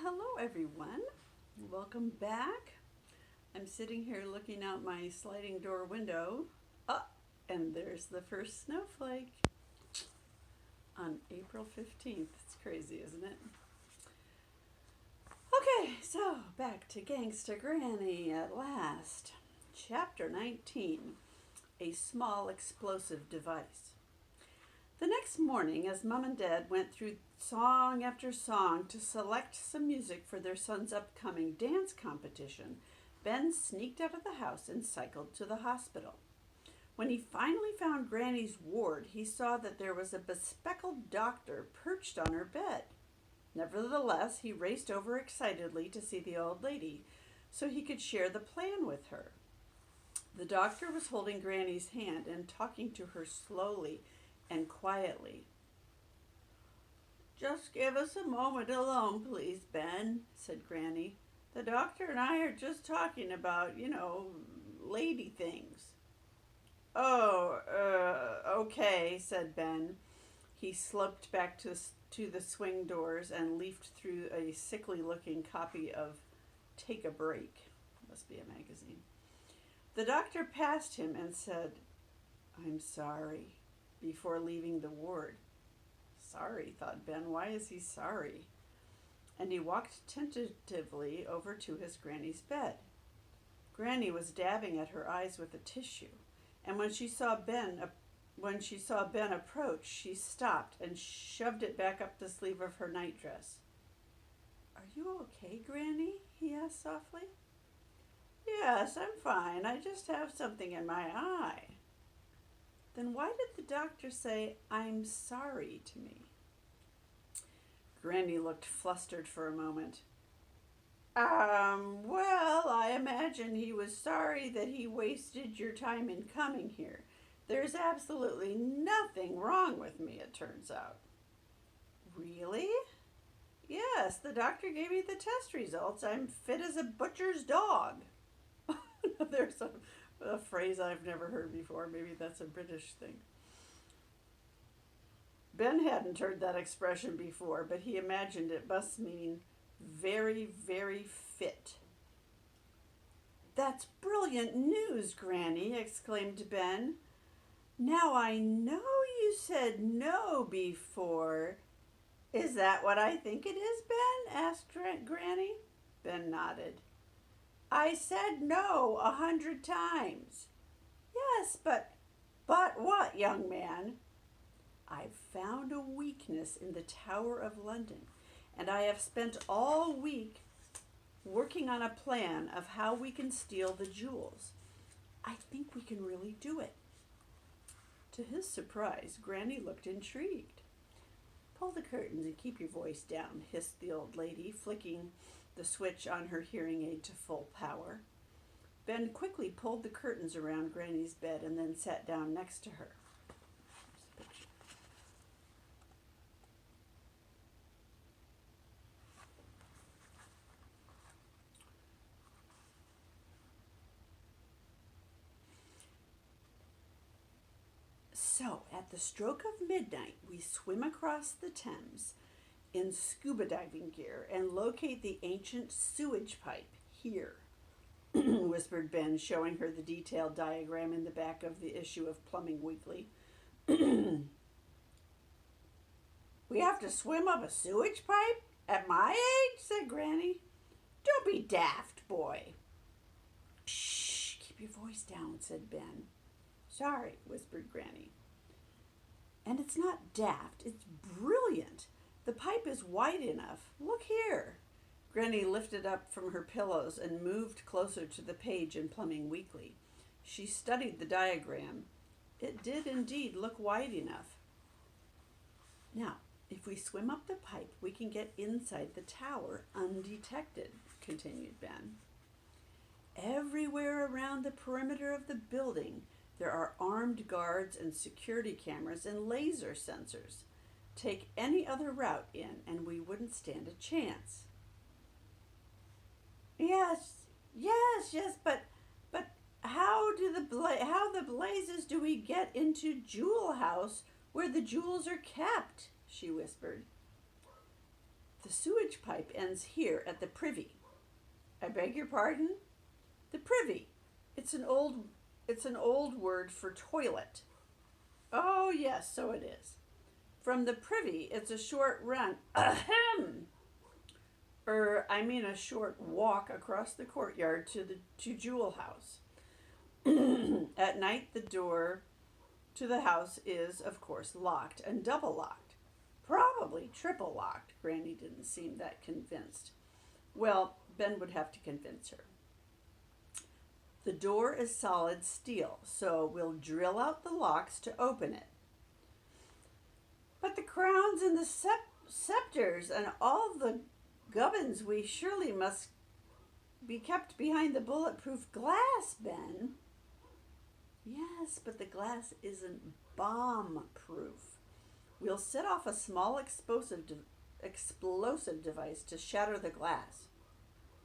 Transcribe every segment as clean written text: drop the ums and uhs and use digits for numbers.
Hello everyone. Welcome back. I'm sitting here looking out my sliding door window. Oh, and there's the first snowflake on April 15th. It's crazy, isn't it? Okay, so back to Gangsta Granny at last. Chapter 19, A Small Explosive Device. The next morning, as Mom and Dad went through song after song to select some music for their son's upcoming dance competition, Ben sneaked out of the house and cycled to the hospital. When he finally found Granny's ward, he saw that there was a bespectacled doctor perched on her bed. Nevertheless, he raced over excitedly to see the old lady so he could share the plan with her. The doctor was holding Granny's hand and talking to her slowly and quietly. "Just give us a moment alone, please, Ben," said Granny. "The doctor and I are just talking about, lady things." "Oh, okay," said Ben. He sloped back to the swing doors and leafed through a sickly-looking copy of Take a Break. Must be a magazine. The doctor passed him and said, "I'm sorry," before leaving the ward. Sorry, thought Ben. Why is he sorry? And he walked tentatively over to his Granny's bed. Granny was dabbing at her eyes with a tissue, and when she saw Ben approach, she stopped and shoved it back up the sleeve of her nightdress. "Are you okay, Granny?" he asked softly. "Yes, I'm fine. I just have something in my eye." "Then why did the doctor say, 'I'm sorry' to me?" Granny looked flustered for a moment. Well, I imagine he was sorry that he wasted your time in coming here. There's absolutely nothing wrong with me, it turns out." "Really?" "Yes, the doctor gave me the test results. I'm fit as a butcher's dog." There's a phrase I've never heard before. Maybe that's a British thing. Ben hadn't heard that expression before, but he imagined it must mean very, very fit. "That's brilliant news, Granny," exclaimed Ben. "Now I know you said no before." "Is that what I think it is, Ben?" asked Granny. Ben nodded. "I said no 100 times. "Yes, but what, young man?" "I've found a weakness in the Tower of London, and I have spent all week working on a plan of how we can steal the jewels. I think we can really do it." To his surprise, Granny looked intrigued. "Pull the curtains and keep your voice down," hissed the old lady, flicking the switch on her hearing aid to full power. Ben quickly pulled the curtains around Granny's bed and then sat down next to her. "So, at the stroke of midnight, we swim across the Thames in scuba diving gear and locate the ancient sewage pipe here," whispered Ben, showing her the detailed diagram in the back of the issue of Plumbing Weekly. "We have to swim up a sewage pipe? At my age?" said Granny. "Don't be daft, boy." "Shh, keep your voice down," said Ben. "Sorry," whispered Granny. "And it's not daft, it's brilliant. The pipe is wide enough. Look here." Granny lifted up from her pillows and moved closer to the page in Plumbing Weekly. She studied the diagram. It did indeed look wide enough. "Now, if we swim up the pipe, we can get inside the tower undetected," continued Ben. "Everywhere around the perimeter of the building, there are armed guards and security cameras and laser sensors. Take any other route in, and we wouldn't stand a chance." Yes, but how the blazes do we get into Jewel House where the jewels are kept?" she whispered. "The sewage pipe ends here at the privy. I beg your pardon? The privy. It's an old word for toilet. Oh, yes, so it is. From the privy, it's a short run. Ahem! A short walk across the courtyard to Jewel House. At night, the door to the house is, of course, locked and double locked. Probably triple locked. Granny didn't seem that convinced. Well, Ben would have to convince her. The door is solid steel, so we'll drill out the locks to open it. But the crowns and the scepters and all the gubbins, we surely must be kept behind the bulletproof glass, Ben. Yes, but the glass isn't bomb-proof. We'll set off a small explosive device to shatter the glass.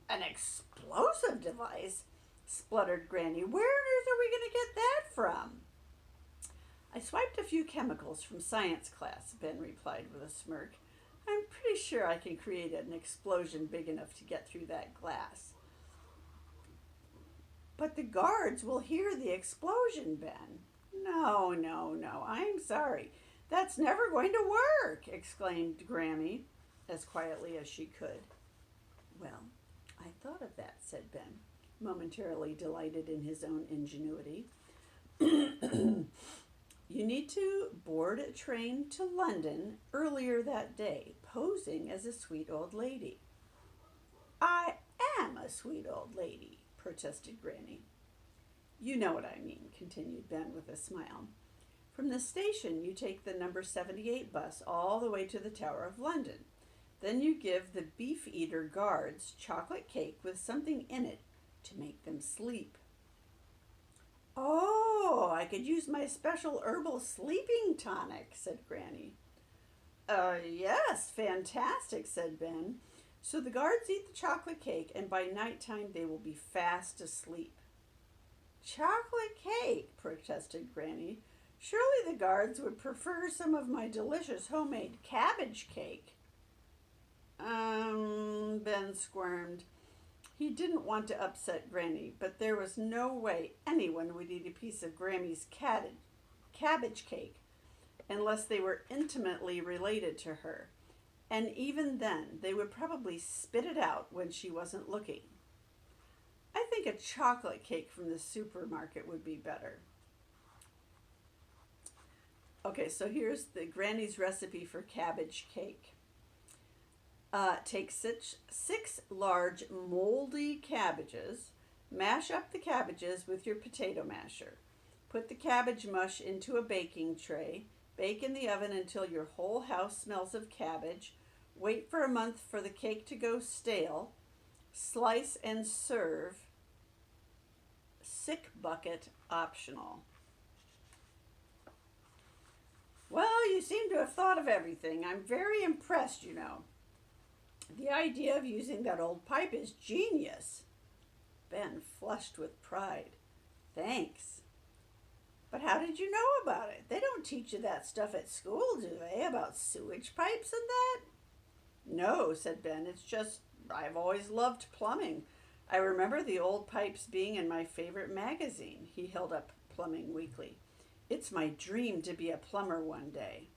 An explosive device? Spluttered Granny. Where on earth are we going to get that from? I swiped a few chemicals from science class, Ben replied with a smirk. I'm pretty sure I can create an explosion big enough to get through that glass. But the guards will hear the explosion, Ben. No, I'm sorry. That's never going to work, exclaimed Granny, as quietly as she could. Well, I thought of that, said Ben, momentarily delighted in his own ingenuity. You need to board a train to London earlier that day, posing as a sweet old lady. I am a sweet old lady, protested Granny. You know what I mean, continued Ben with a smile. From the station, you take the number 78 bus all the way to the Tower of London. Then you give the beef-eater guards chocolate cake with something in it to make them sleep. Oh, I could use my special herbal sleeping tonic, said Granny. Yes, fantastic, said Ben. So the guards eat the chocolate cake, and by nighttime they will be fast asleep. Chocolate cake, protested Granny. Surely the guards would prefer some of my delicious homemade cabbage cake. Ben squirmed. He didn't want to upset Granny, but there was no way anyone would eat a piece of Grammy's cabbage cake unless they were intimately related to her. And even then, they would probably spit it out when she wasn't looking. I think a chocolate cake from the supermarket would be better. Okay, so here's the Granny's recipe for cabbage cake. Take six large moldy cabbages. Mash up the cabbages with your potato masher. Put the cabbage mush into a baking tray. Bake in the oven until your whole house smells of cabbage. Wait for a month for the cake to go stale. Slice and serve. Sick bucket optional. Well, you seem to have thought of everything. I'm very impressed, you know. The idea of using that old pipe is genius. Ben flushed with pride. Thanks. But how did you know about it? They don't teach you that stuff at school, do they? About sewage pipes and that? No, said Ben. It's just I've always loved plumbing. I remember the old pipes being in my favorite magazine. He held up Plumbing Weekly. It's my dream to be a plumber one day.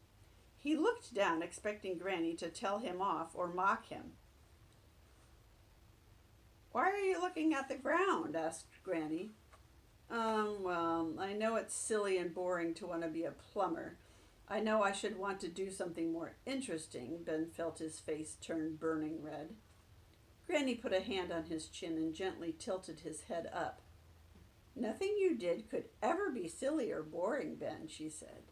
He looked down, expecting Granny to tell him off or mock him. Why are you looking at the ground? Asked Granny. Well, I know it's silly and boring to want to be a plumber. I know I should want to do something more interesting. Ben felt his face turn burning red. Granny put a hand on his chin and gently tilted his head up. Nothing you did could ever be silly or boring, Ben, she said.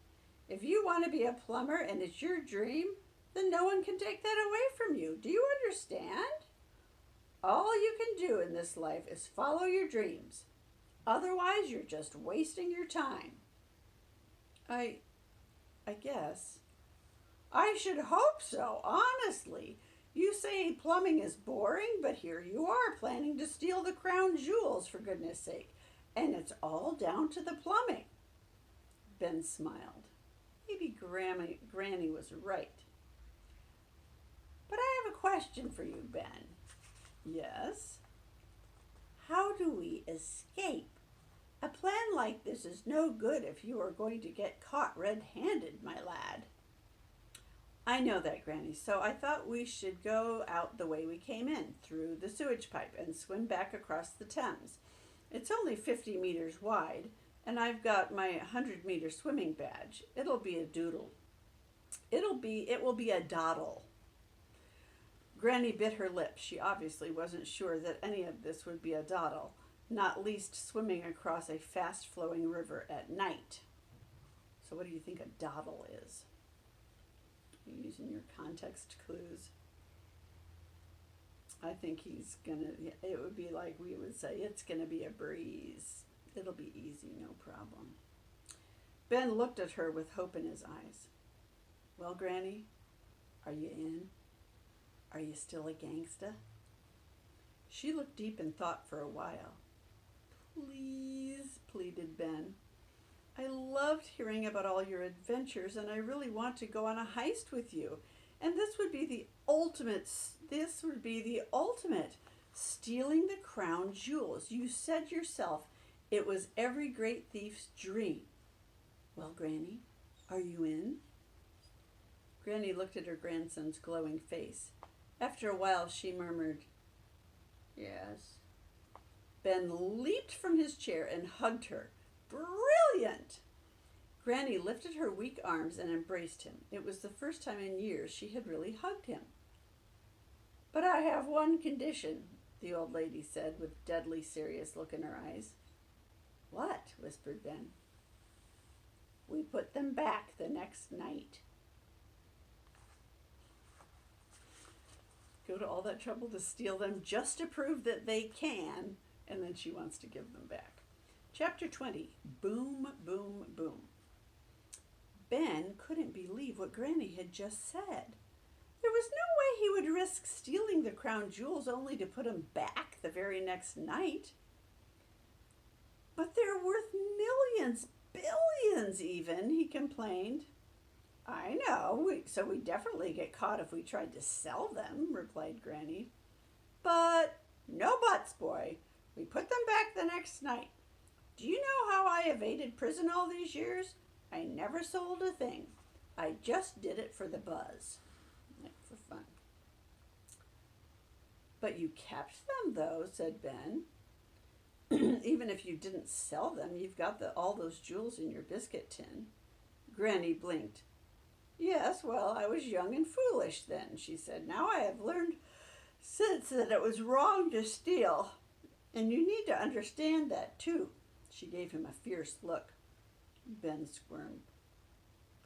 If you want to be a plumber and it's your dream, then no one can take that away from you. Do you understand? All you can do in this life is follow your dreams. Otherwise, you're just wasting your time. I guess. I should hope so, honestly. You say plumbing is boring, but here you are planning to steal the crown jewels, for goodness sake. And it's all down to the plumbing. Ben smiled. Maybe Granny was right. But I have a question for you, Ben. Yes? How do we escape? A plan like this is no good if you are going to get caught red-handed, my lad. I know that, Granny, so I thought we should go out the way we came in, through the sewage pipe, and swim back across the Thames. It's only 50 meters wide, and I've got my 100-meter swimming badge. It'll be a doodle. It will be a doddle. Granny bit her lip. She obviously wasn't sure that any of this would be a doddle, not least swimming across a fast-flowing river at night. So what do you think a doddle is? You're using your context clues. I think it would be like we would say, it's gonna be a breeze. It'll be easy, no problem. Ben looked at her with hope in his eyes. Well, Granny, are you in? Are you still a gangsta? She looked deep in thought for a while. Please, pleaded Ben. I loved hearing about all your adventures, and I really want to go on a heist with you. And this would be the ultimate, stealing the crown jewels. You said yourself it was every great thief's dream. Well, Granny, are you in? Granny looked at her grandson's glowing face. After a while, she murmured, yes. Ben leaped from his chair and hugged her. Brilliant! Granny lifted her weak arms and embraced him. It was the first time in years she had really hugged him. But I have one condition, the old lady said with deadly serious look in her eyes. What? Whispered Ben. We put them back the next night. Go to all that trouble to steal them just to prove that they can, and then she wants to give them back. Chapter 20, Boom, Boom, Boom. Ben couldn't believe what Granny had just said. There was no way he would risk stealing the crown jewels only to put them back the very next night. But they're worth millions, billions even, he complained. I know, so we'd definitely get caught if we tried to sell them, replied Granny. But no buts, boy. We put them back the next night. Do you know how I evaded prison all these years? I never sold a thing. I just did it for the buzz. Like for fun. But you kept them, though, said Ben. Even if you didn't sell them, you've got all those jewels in your biscuit tin. Granny blinked. Yes, well, I was young and foolish then, she said. Now I have learned since that it was wrong to steal. And you need to understand that, too. She gave him a fierce look. Ben squirmed.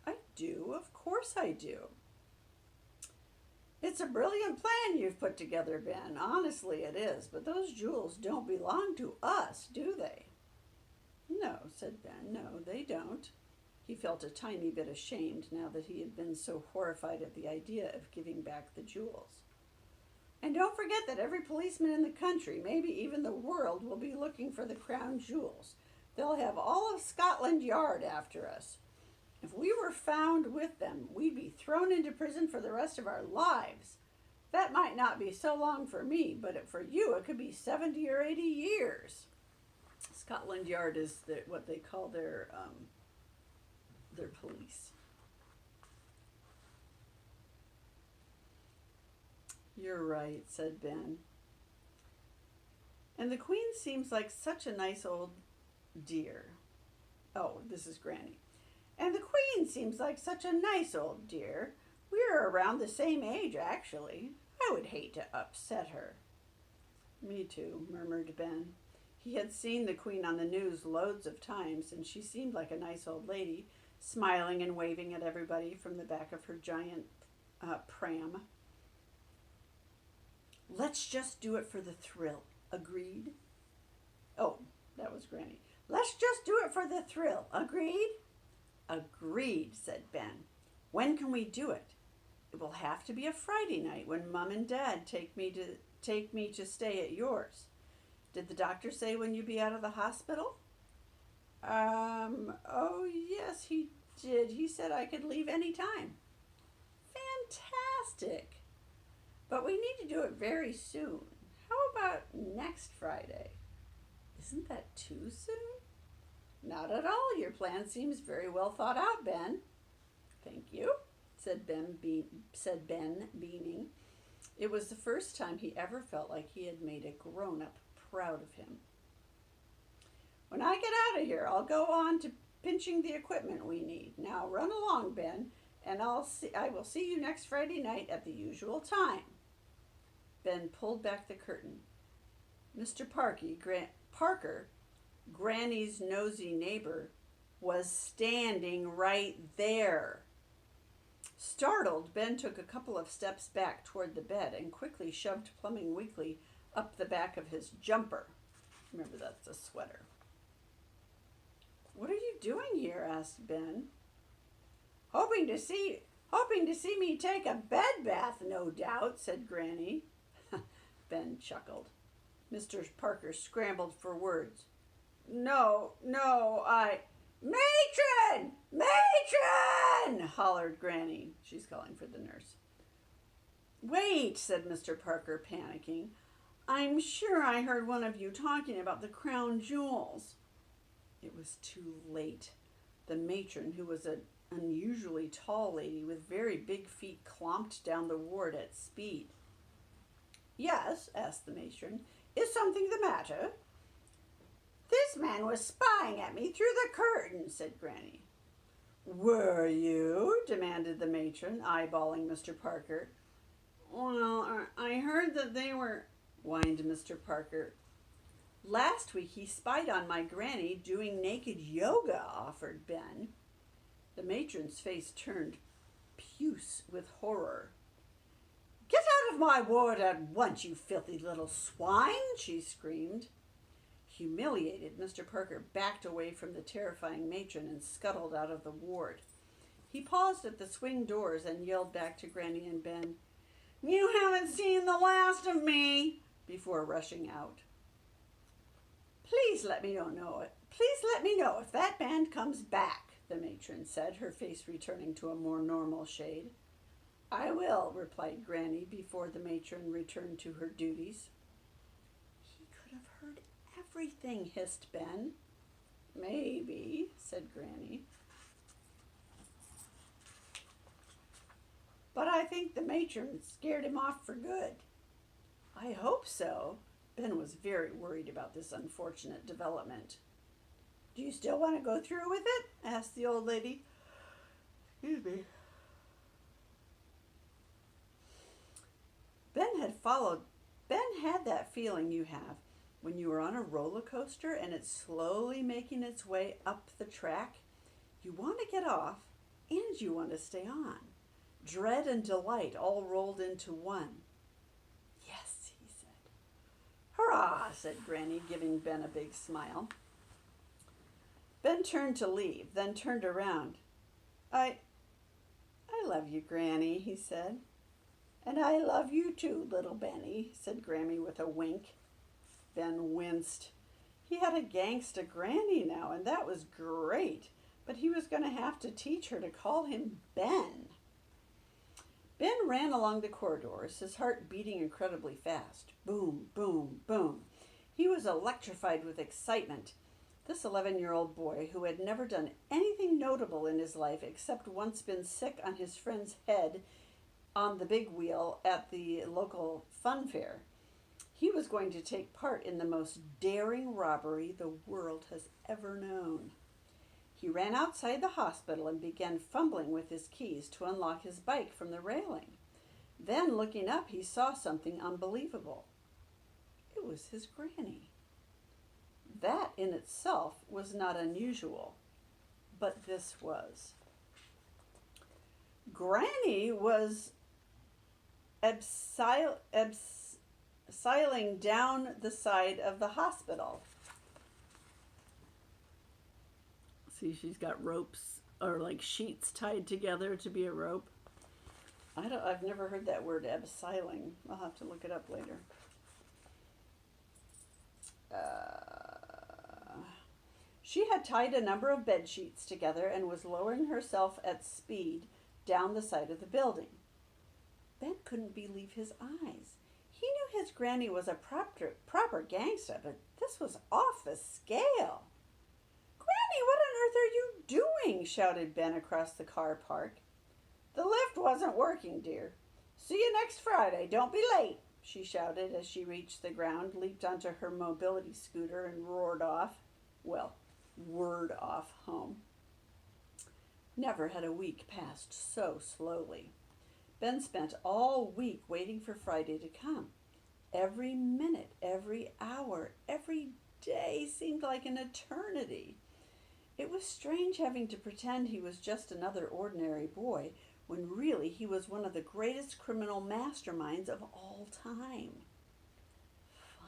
I do, of course I do. It's a brilliant plan you've put together, Ben. Honestly, it is. But those jewels don't belong to us, do they? No, said Ben. No, they don't. He felt a tiny bit ashamed now that he had been so horrified at the idea of giving back the jewels. And don't forget that every policeman in the country, maybe even the world, will be looking for the crown jewels. They'll have all of Scotland Yard after us. If we were found with them, we'd be thrown into prison for the rest of our lives. That might not be so long for me, but for you it could be 70 or 80 years. Scotland Yard is what they call their police. You're right, said Ben. And the Queen seems like such a nice old dear. Oh, this is Granny. And the Queen seems like such a nice old dear. We're around the same age, actually. I would hate to upset her. Me too, murmured Ben. He had seen the Queen on the news loads of times, and she seemed like a nice old lady, smiling and waving at everybody from the back of her giant pram. Let's just do it for the thrill. Agreed? Oh, that was Granny. Let's just do it for the thrill. Agreed? Agreed, said Ben. When can we do it? It will have to be a Friday night when Mom and Dad take me to stay at yours. Did the doctor say when you'd be out of the hospital? Oh yes, he did. He said I could leave any time. Fantastic. but we need to do it very soon. How about next Friday? Isn't that too soon? Not at all. Your plan seems very well thought out, Ben. Thank you, said Ben, beaming. It was the first time he ever felt like he had made a grown-up proud of him. When I get out of here, I'll go on to pinching the equipment we need. Now run along, Ben, and I will see you next Friday night at the usual time. Ben pulled back the curtain. Mr. Parker, Granny's nosy neighbor, was standing right there. Startled, Ben took a couple of steps back toward the bed and quickly shoved Plumbing Weekly up the back of his jumper. Remember, that's a sweater. What are you doing here? Asked Ben. Hoping to see me take a bed bath, no doubt, said Granny. Ben chuckled. Mr. Parker scrambled for words. No, Matron! Matron! Hollered Granny. She's calling for the nurse. Wait, said Mr. Parker, panicking. I'm sure I heard one of you talking about the crown jewels. It was too late. The matron, who was an unusually tall lady with very big feet, clomped down the ward at speed. Yes, asked the matron. Is something the matter? This man was spying at me through the curtain, said Granny. Were you? Demanded the matron, eyeballing Mr. Parker. Well, I heard that they were, whined Mr. Parker. Last week he spied on my granny doing naked yoga, offered Ben. The matron's face turned puce with horror. Get out of my ward at once, you filthy little swine, she screamed. Humiliated, Mr. Parker backed away from the terrifying matron and scuttled out of the ward. He paused at the swing doors and yelled back to Granny and Ben, You haven't seen the last of me, before rushing out. Please let me know if that man comes back, the matron said, her face returning to a more normal shade. I will, replied Granny before the matron returned to her duties. He could have heard everything, hissed Ben. Maybe, said Granny. But I think the matron scared him off for good. I hope so. Ben was very worried about this unfortunate development. Do you still want to go through with it? Asked the old lady. Excuse me. Ben had that feeling you have when you are on a roller coaster and it's slowly making its way up the track. You want to get off and you want to stay on. Dread and delight all rolled into one. Yes, he said. Hurrah, said Granny, giving Ben a big smile. Ben turned to leave, then turned around. I love you, Granny, he said. And I love you too, little Benny, said Granny with a wink. Ben winced. He had a Gangsta Granny now, and that was great, but he was going to have to teach her to call him Ben. Ben ran along the corridors, his heart beating incredibly fast. Boom, boom, boom. He was electrified with excitement. This 11-year-old boy, who had never done anything notable in his life except once been sick on his friend's head on the big wheel at the local fun fair, he was going to take part in the most daring robbery the world has ever known. He ran outside the hospital and began fumbling with his keys to unlock his bike from the railing. Then, looking up, he saw something unbelievable. It was his granny. That in itself was not unusual, but this was. Granny was abseiling down the side of the hospital. See, she's got ropes or like sheets tied together to be a rope. I've never heard that word, abseiling. I'll have to look it up later. She had tied a number of bed sheets together and was lowering herself at speed down the side of the building. Ben couldn't believe his eyes. He knew his granny was a proper gangster, but this was off the scale. Granny, what on earth are you doing? Shouted Ben across the car park. The lift wasn't working, dear. See you next Friday. Don't be late, she shouted as she reached the ground, leaped onto her mobility scooter, and roared off. Well, whirred off home. Never had a week passed so slowly. Ben spent all week waiting for Friday to come. Every minute, every hour, every day seemed like an eternity. It was strange having to pretend he was just another ordinary boy when really he was one of the greatest criminal masterminds of all time.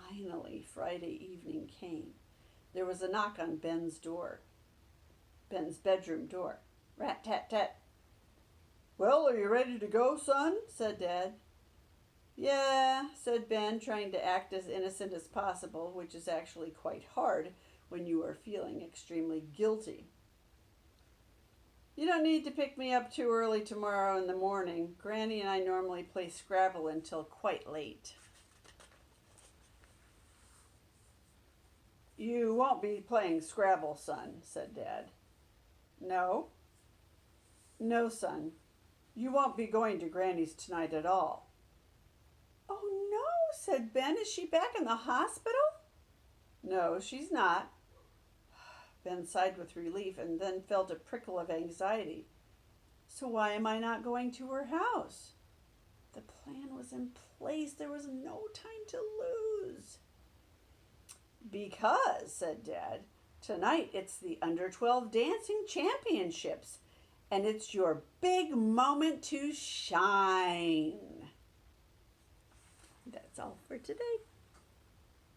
Finally, Friday evening came. There was a knock on Ben's bedroom door. Rat-tat-tat. Well, are you ready to go, son? Said Dad. Yeah, said Ben, trying to act as innocent as possible, which is actually quite hard when you are feeling extremely guilty. You don't need to pick me up too early tomorrow in the morning. Granny and I normally play Scrabble until quite late. You won't be playing Scrabble, son, said Dad. No? No, son. You won't be going to Granny's tonight at all. Oh, no, said Ben. Is she back in the hospital? No, she's not. Ben sighed with relief and then felt a prickle of anxiety. So why am I not going to her house? The plan was in place. There was no time to lose. Because, said Dad, tonight it's the Under 12 Dancing Championships, and it's your big moment to shine. That's all for today.